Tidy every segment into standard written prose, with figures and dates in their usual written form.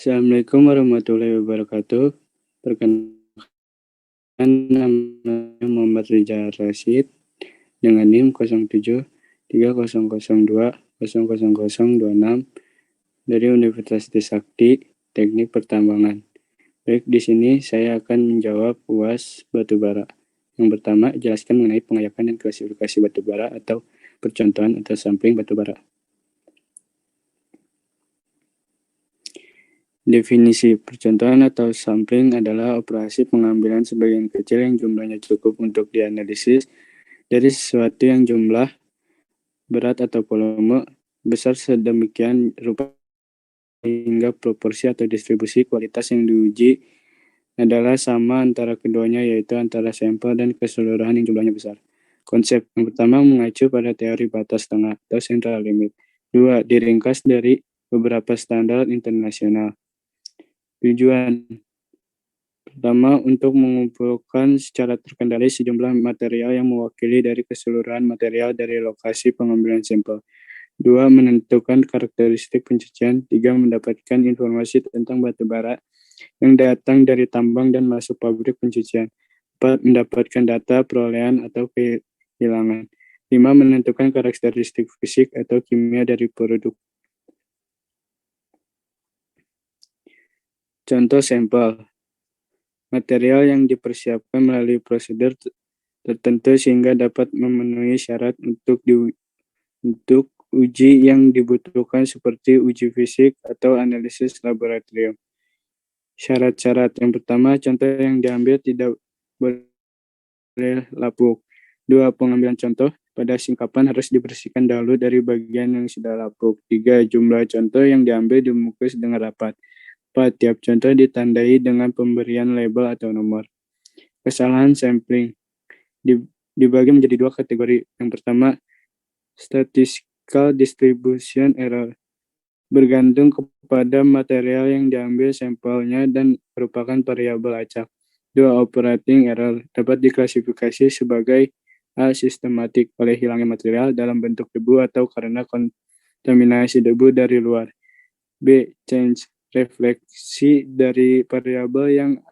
Assalamualaikum warahmatullahi wabarakatuh. Perkenalkan, nama Muhammad Rizal Rashid dengan NIM 0730020026 dari Universitas Trisakti Teknik Pertambangan. Baik, di sini saya akan menjawab UAS batubara. Yang pertama, jelaskan mengenai pengayakan dan klasifikasi batubara atau percontohan atau sampling batubara. Definisi percontohan atau sampling adalah operasi pengambilan sebagian kecil yang jumlahnya cukup untuk dianalisis dari sesuatu yang jumlah, berat atau volume besar sedemikian rupa hingga proporsi atau distribusi kualitas yang diuji adalah sama antara keduanya, yaitu antara sampel dan keseluruhan yang jumlahnya besar. Konsep yang pertama mengacu pada teori batas tengah atau central limit. Dua, diringkas dari beberapa standar internasional. Tujuan pertama, untuk mengumpulkan secara terkendali sejumlah material yang mewakili dari keseluruhan material dari lokasi pengambilan sampel. Dua, menentukan karakteristik pencucian. Tiga, mendapatkan informasi tentang batubara yang datang dari tambang dan masuk pabrik pencucian. Empat, mendapatkan data perolehan atau kehilangan. Lima, menentukan karakteristik fisik atau kimia dari produk. Contoh sampel. Material yang dipersiapkan melalui prosedur tertentu sehingga dapat memenuhi syarat untuk uji yang dibutuhkan seperti uji fisik atau analisis laboratorium. Syarat-syarat yang pertama, contoh yang diambil tidak boleh lapuk. Dua, pengambilan contoh pada singkapan harus dibersihkan dahulu dari bagian yang sudah lapuk. Tiga, jumlah contoh yang diambil dibungkus dengan rapat. 4. Tiap contoh ditandai dengan pemberian label atau nomor. Kesalahan sampling dibagi menjadi dua kategori. Yang pertama, statistical distribution error, bergantung kepada material yang diambil sampelnya dan merupakan variabel acak. Dua, operating error, dapat diklasifikasi sebagai A, sistematik oleh hilangnya material dalam bentuk debu atau karena kontaminasi debu dari luar. B, change, refleksi dari variabel yang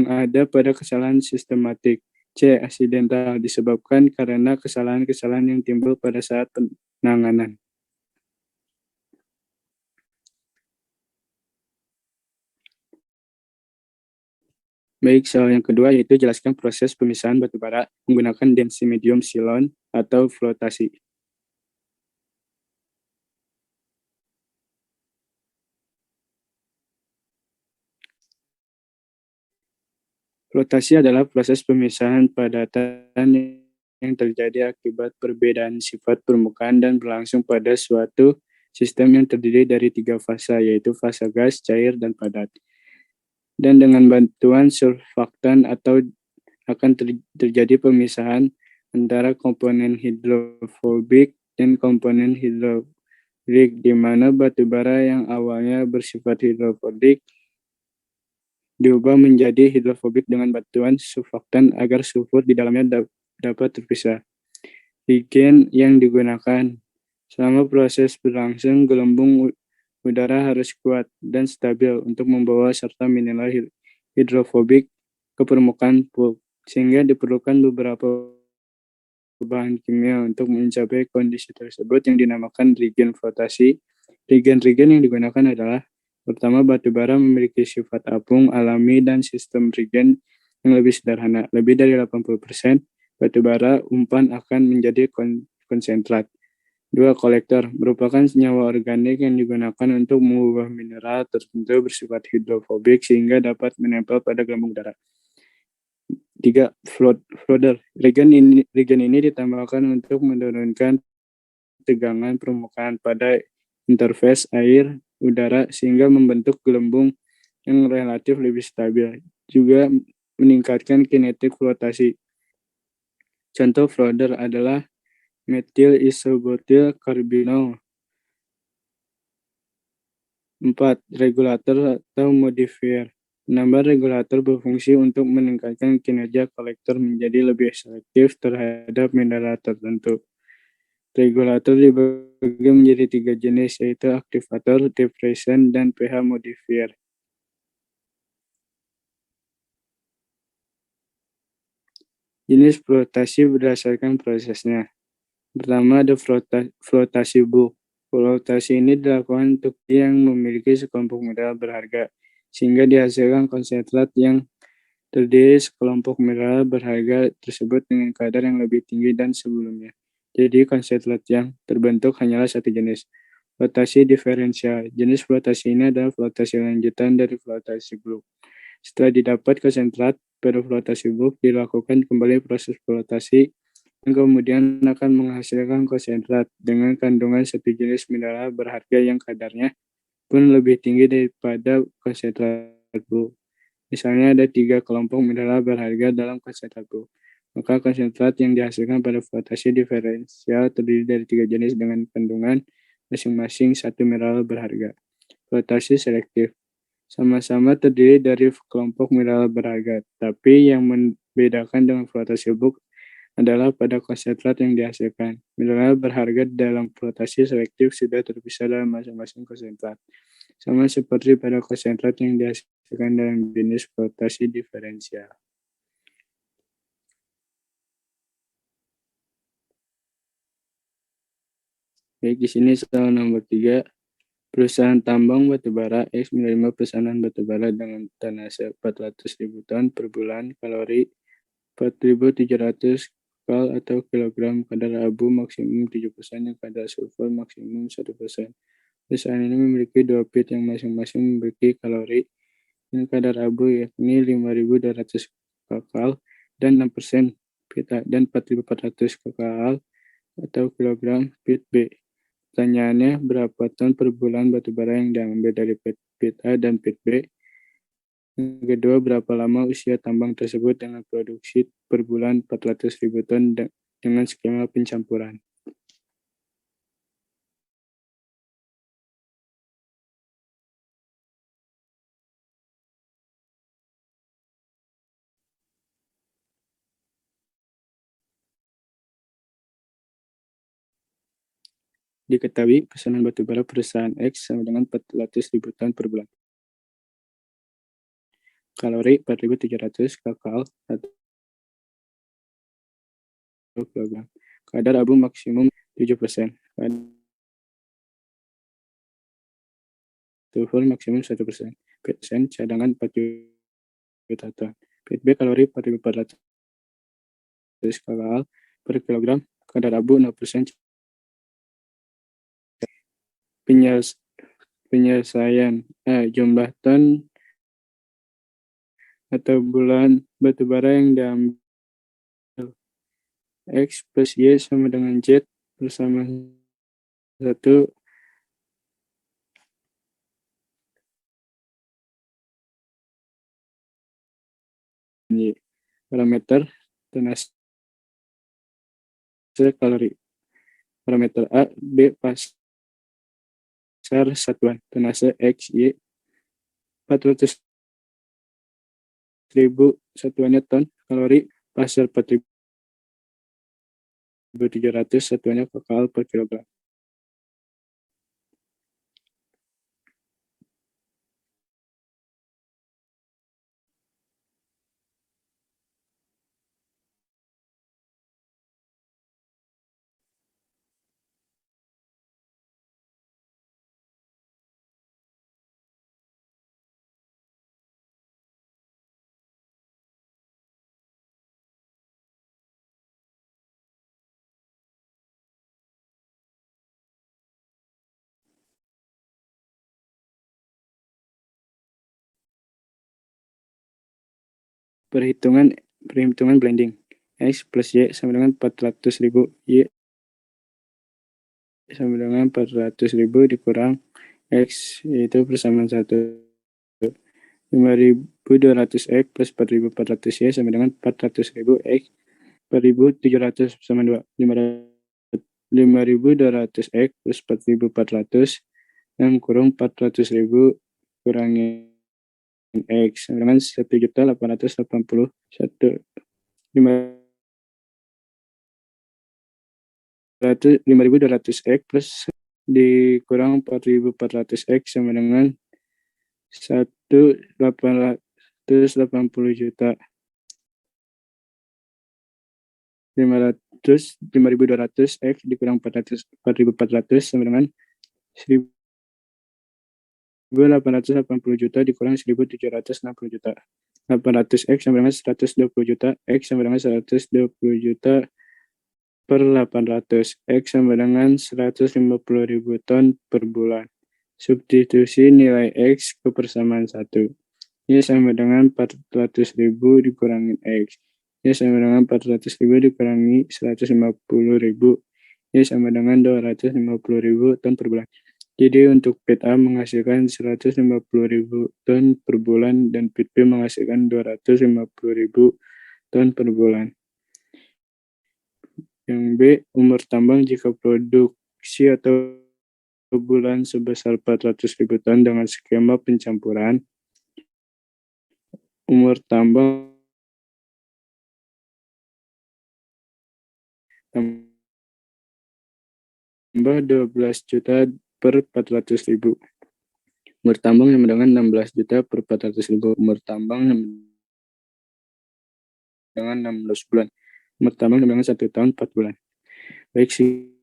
ada pada kesalahan sistematik. C, aksidental, disebabkan karena kesalahan-kesalahan yang timbul pada saat penanganan. Baik, soal yang kedua yaitu jelaskan proses pemisahan batubara menggunakan densimédium silon atau flotasi. Flotasi adalah proses pemisahan padatan yang terjadi akibat perbedaan sifat permukaan dan berlangsung pada suatu sistem yang terdiri dari 3 fasa, yaitu fasa gas, cair, dan padat. Dan dengan bantuan surfaktan atau akan terjadi pemisahan antara komponen hidrofobik dan komponen hidrolik, di mana batubara yang awalnya bersifat hidrofobik diubah menjadi hidrofobik dengan bantuan surfaktan agar sulfur di dalamnya dapat terpisah. Reagen yang digunakan selama proses berlangsung, gelembung udara harus kuat dan stabil untuk membawa serta mineral hidrofobik ke permukaan pulp, sehingga diperlukan beberapa bahan kimia untuk mencapai kondisi tersebut yang dinamakan reagen flotasi. Reagen-reagen yang digunakan adalah pertama, batubara memiliki sifat apung, alami, dan sistem reagen yang lebih sederhana. Lebih dari 80% batubara umpan akan menjadi konsentrat. Dua, kolektor merupakan senyawa organik yang digunakan untuk mengubah mineral tertentu bersifat hidrofobik sehingga dapat menempel pada gelembung udara. Tiga, floater. Reagen ini ditambahkan untuk menurunkan tegangan permukaan pada interface air udara sehingga membentuk gelembung yang relatif lebih stabil. Juga meningkatkan kinetik flotasi. Contoh floater adalah metil isobutyl carbinol. 4. Regulator atau modifier. Penambah regulator berfungsi untuk meningkatkan kinerja kolektor menjadi lebih selektif terhadap mineral tertentu. Regulator dibagi menjadi 3 jenis, yaitu aktivator, depressant, dan pH modifier. Jenis flotasi berdasarkan prosesnya. Pertama ada flotasi bulk. Flotasi ini dilakukan untuk yang memiliki sekelompok mineral berharga, sehingga dihasilkan konsentrat yang terdiri sekelompok mineral berharga tersebut dengan kadar yang lebih tinggi dan sebelumnya. Jadi konsentrat yang terbentuk hanyalah satu jenis. Flotasi diferensial. Jenis flotasi ini adalah flotasi lanjutan dari flotasi bulk. Setelah didapat konsentrat, pada flotasi bulk dilakukan kembali proses flotasi yang kemudian akan menghasilkan konsentrat dengan kandungan satu jenis mineral berharga yang kadarnya pun lebih tinggi daripada konsentrat bulk. Misalnya ada 3 kelompok mineral berharga dalam konsentrat bulk. Maka konsentrat yang dihasilkan pada flotasi diferensial terdiri dari 3 jenis dengan kandungan masing-masing satu mineral berharga. Flotasi selektif sama-sama terdiri dari kelompok mineral berharga, tapi yang membedakan dengan flotasi bulk adalah pada konsentrat yang dihasilkan. Mineral berharga dalam flotasi selektif sudah terpisah dalam masing-masing konsentrat, sama seperti pada konsentrat yang dihasilkan dalam jenis flotasi diferensial. Baik, di sini soal nomor 3. Perusahaan tambang batubara X menerima pesanan batubara dengan tonase 400.000 ton per bulan, kalori 4.700 kal atau kilogram, kadar abu maksimum 7% dan kadar sulfur maksimum 1%. Perusahaan ini memiliki 2 pit yang masing-masing memiliki kalori dan kadar abu yakni 5.200 kcal dan 6% pit A dan 4.400 kcal atau kilogram pit B. Pertanyaannya, berapa ton per bulan batubara yang diambil dari pit A dan pit B? Yang kedua, berapa lama usia tambang tersebut dengan produksi per bulan 400.000 ton dengan skema pencampuran? Diketahui pesanan batubara perusahaan X sama dengan 400.000 ton per bulan. Kalori 4.700 kcal atau kilogram. Kadar abu maksimum 7%. Sulfur maksimum 1%. Persen cadangan 4 juta ton. Pit B kalori 4.400 kcal per kilogram. Kadar abu 0%. Penyelesaian jumlah ton atau bulan batubara yang diambil X plus Y sama dengan Z bersama 1 Y. Parameter tonase kalori. Parameter A, B pasar satuan tonase X, Y 400.000 satuannya ton, kalori pasar 4.700 satuannya kcal per kilogram. Perhitungan blending. X plus Y sama dengan 400.000, Y sama dengan 400.000 dikurang X, yaitu persamaan 1. 5.200 X plus 4.400 Y sama dengan 400.000 X. 4.700 sama 2. 5.200 X plus 4.400 yang kurang 400.000 kurangi X sama dengan 1.881. 5.200 X plus dikurang 4.400 X sama dengan 1.880 juta. 5.200 X dikurang 4.400 sama dengan 1.880 juta dikurang 1.760 juta. 800 X sama dengan 120 juta. X sama dengan 120 juta per 800. X sama dengan 150.000 ton per bulan. Substitusi nilai X ke persamaan 1. Y sama dengan 400.000 dikurangi X. Y sama dengan 400.000 dikurangi 150.000. Y sama dengan 250.000 ton per bulan. Jadi untuk pit A menghasilkan 150.000 ton per bulan dan pit B menghasilkan 250.000 ton per bulan. Yang B, umur tambang jika produksi atau bulan sebesar 400.000 ton dengan skema pencampuran. Umur tambang tambah 12 juta per 400.000. Umur tambang sama dengan 16 juta per 400.000. Umur tambang sama dengan 16 bulan. Umur tambang sama dengan 1 tahun 4 bulan. Baik, sekian.